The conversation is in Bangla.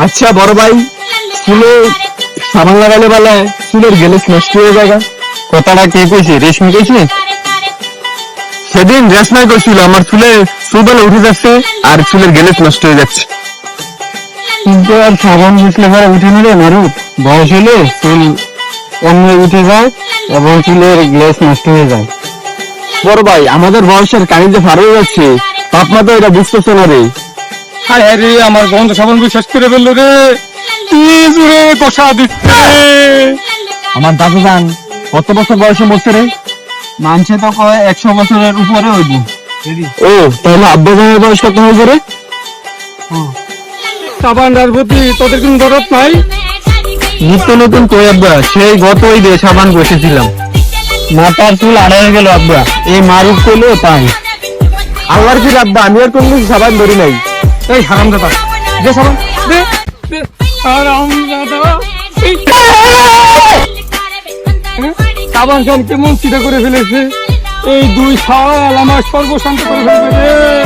আচ্ছা বড় ভাই, চুলে সাবান লাগালে বলে চুলের গ্লেজ নষ্ট হয়ে যায়। কথাটা কে কইছে? রেশমি কইছে? সেদিন রেশমাই কইছিল আমার চুলে চুলগুলো উঠে যাচ্ছে আর চুলের গ্লেজ নষ্ট হয়ে যাচ্ছে। কিন্তু আর সাবান মিশলে পরে উঠে নিলে মারু, বয়স হলে চুল এমনি উঠে যায় এবং চুলের গ্লেজ নষ্ট হয়ে যায়। বড় ভাই, আমাদের বয়সের কাহিনী যে পার হয়ে যাচ্ছে, আপনার তো এটা বুঝতেছে না রে। হায় হায় রে, আমার গন্ধ সাবান শেষ করে ফেললো রে, কি জোরে কষা দিচ্ছে। আমার দাদু যান কত বছর বয়সে মরছে রে? মানছে তো কয় 100 বছরের উপরে হইব। ও তাহলে আব্বা জানের বয়স কত হয়ে যাবে? সাবানটার প্রতি তোদের কোনো দরদ নাই? নিত্য নতুন কই আব্বা, সেই গত ঈদে সাবান বসেছিলাম, মাথার চুল আড়াই গেল আব্বা, এই মারুফ করলেও তাই। আল্লাহর কি আব্বা, আমি আর কোনো সাবান ধরি নাই। এই হারামজাদা, দে সাবান, দে দে হারামজাদা। এই সাবান খান কেমন চিটা করে ফেলেছে, এই দুই শাল আমার সর্বশান্ত করে ফেলবে রে।